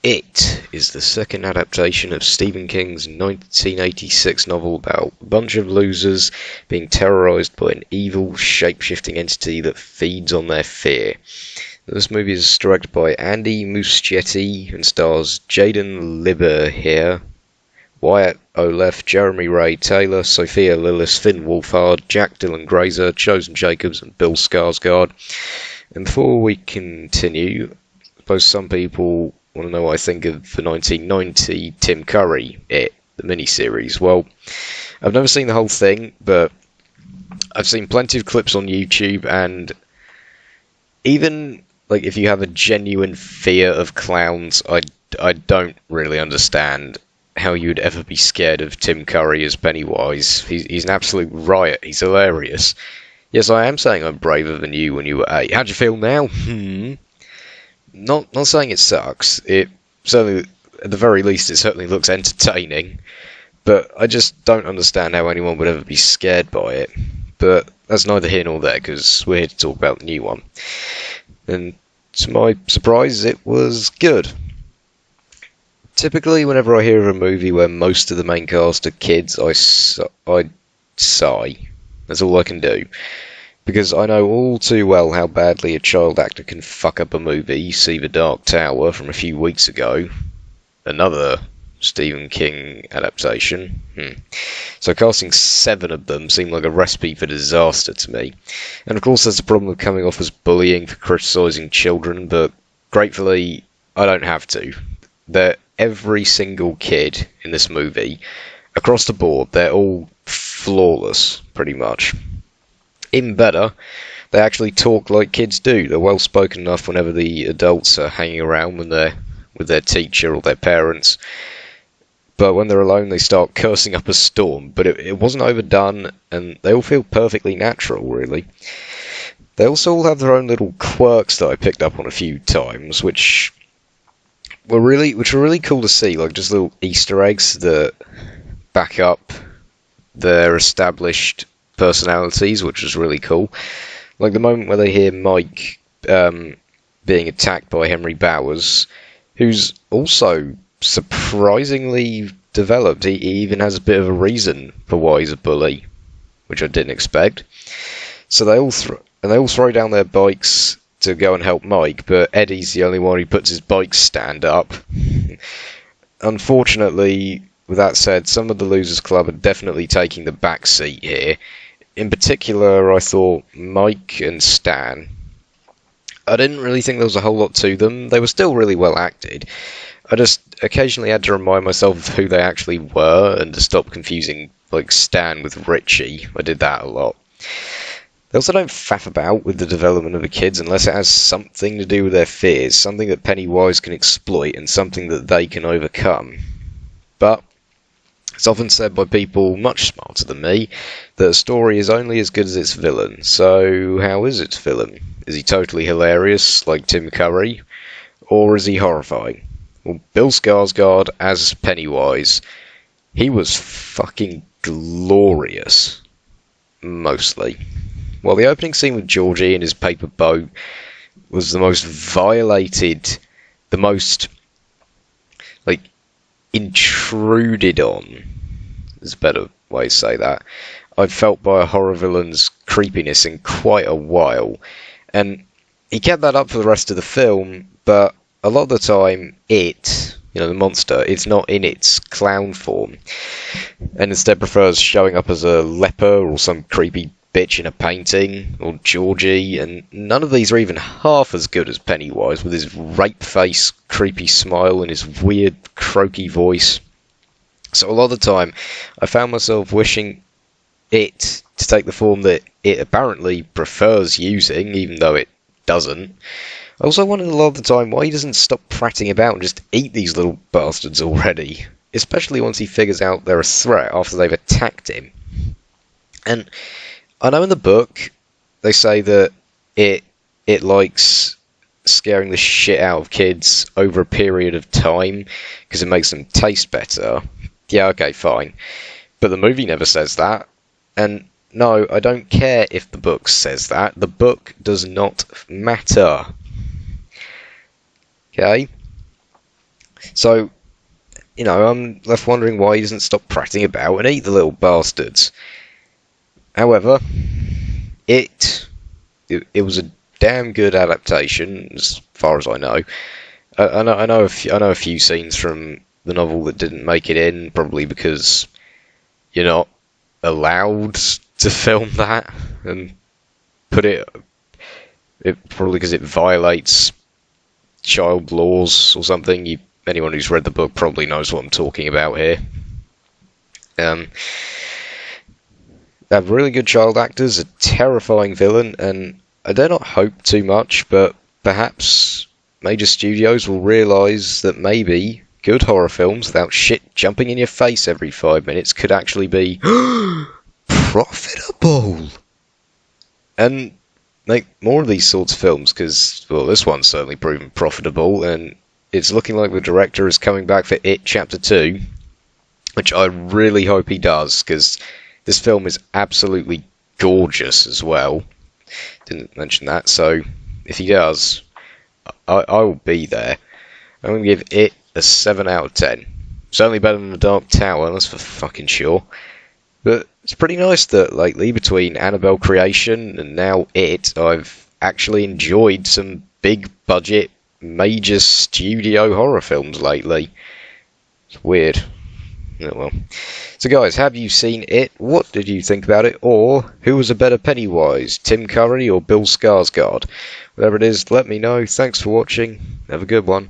It is the second adaptation of Stephen King's 1986 novel about a bunch of losers being terrorized by an evil, shape-shifting entity that feeds on their fear. This movie is directed by Andy Muschietti and stars Jaden Lieberher, Wyatt Oleff, Jeremy Ray Taylor, Sophia Lillis, Finn Wolfhard, Jack Dylan Grazer, Chosen Jacobs, and Bill Skarsgård. And before we continue, I suppose some people want to know what I think of the 1990 Tim Curry It, the miniseries. Well, I've never seen the whole thing, but I've seen plenty of clips on YouTube, and even like if you have a genuine fear of clowns, I don't really understand how you'd ever be scared of Tim Curry as Pennywise. He's an absolute riot. He's hilarious. Yes, I am saying I'm braver than you when you were 8. How'd you feel now? Not saying it sucks. It certainly, at the very least, it certainly looks entertaining. But I just don't understand how anyone would ever be scared by it. But that's neither here nor there, because we're here to talk about the new one. And to my surprise, it was good. Typically, whenever I hear of a movie where most of the main cast are kids, I sigh. That's all I can do. Because I know all too well how badly a child actor can fuck up a movie. See The Dark Tower from a few weeks ago. Another Stephen King adaptation. So casting 7 of them seemed like a recipe for disaster to me. And of course there's the problem of coming off as bullying for criticising children, but gratefully I don't have to. Every single kid in this movie, across the board, they're all flawless, pretty much. Even better, they actually talk like kids do. They're well spoken enough whenever the adults are hanging around when they're with their teacher or their parents. But when they're alone, they start cursing up a storm. But it wasn't overdone, and they all feel perfectly natural, really. They also all have their own little quirks that I picked up on a few times, which were really cool to see, like just little Easter eggs that back up their established personalities, which was really cool. Like the moment where they hear Mike being attacked by Henry Bowers, who's also surprisingly developed. He even has a bit of a reason for why he's a bully, which I didn't expect. So they all throw down their bikes to go and help Mike, but Eddie's the only one who puts his bike stand up. Unfortunately, with that said, some of the Losers Club are definitely taking the back seat here. In particular, I thought Mike and Stan. I didn't really think there was a whole lot to them. They were still really well acted. I just occasionally had to remind myself of who they actually were and to stop confusing like Stan with Richie. I did that a lot. They also don't faff about with the development of the kids unless it has something to do with their fears, something that Pennywise can exploit and something that they can overcome. But it's often said by people much smarter than me that a story is only as good as its villain. So how is its villain? Is he totally hilarious like Tim Curry? Or is he horrifying? Well, Bill Skarsgård as Pennywise, he was fucking glorious. Mostly. Well, the opening scene with Georgie and his paper boat was the most violated, the most, like, intruded on, is a better way to say that, I've felt by a horror villain's creepiness in quite a while. And he kept that up for the rest of the film, but a lot of the time, the monster, it's not in its clown form, and instead prefers showing up as a leper or some creepy bitch in a painting, or Georgie, and none of these are even half as good as Pennywise, with his rape face, creepy smile, and his weird, croaky voice. So a lot of the time, I found myself wishing it to take the form that it apparently prefers using, even though it doesn't. I also wondered a lot of the time why he doesn't stop prattling about and just eat these little bastards already, especially once he figures out they're a threat after they've attacked him. And I know in the book they say that it likes scaring the shit out of kids over a period of time because it makes them taste better. Yeah, okay, fine. But the movie never says that. And no, I don't care if the book says that. The book does not matter. Okay? So, I'm left wondering why he doesn't stop prattling about and eat the little bastards. However, it was a damn good adaptation, as far as I know. I know a few scenes from the novel that didn't make it in, probably because you're not allowed to film that and put it probably because it violates child laws or something. Anyone who's read the book probably knows what I'm talking about here. They have really good child actors, a terrifying villain, and I dare not hope too much, but perhaps major studios will realise that maybe good horror films without shit jumping in your face every 5 minutes could actually be profitable. And make more of these sorts of films, because, well, this one's certainly proven profitable, and it's looking like the director is coming back for It Chapter 2, which I really hope he does, because this film is absolutely gorgeous as well. Didn't mention that, so if he does, I will be there. I'm going to give It a 7 out of 10. Certainly better than The Dark Tower, that's for fucking sure. But it's pretty nice that lately, between Annabelle Creation and now It, I've actually enjoyed some big budget, major studio horror films lately. It's weird. Oh well. So guys, have you seen It? What did you think about it? Or who was a better Pennywise, Tim Curry or Bill Skarsgård? Whatever it is, let me know. Thanks for watching. Have a good one.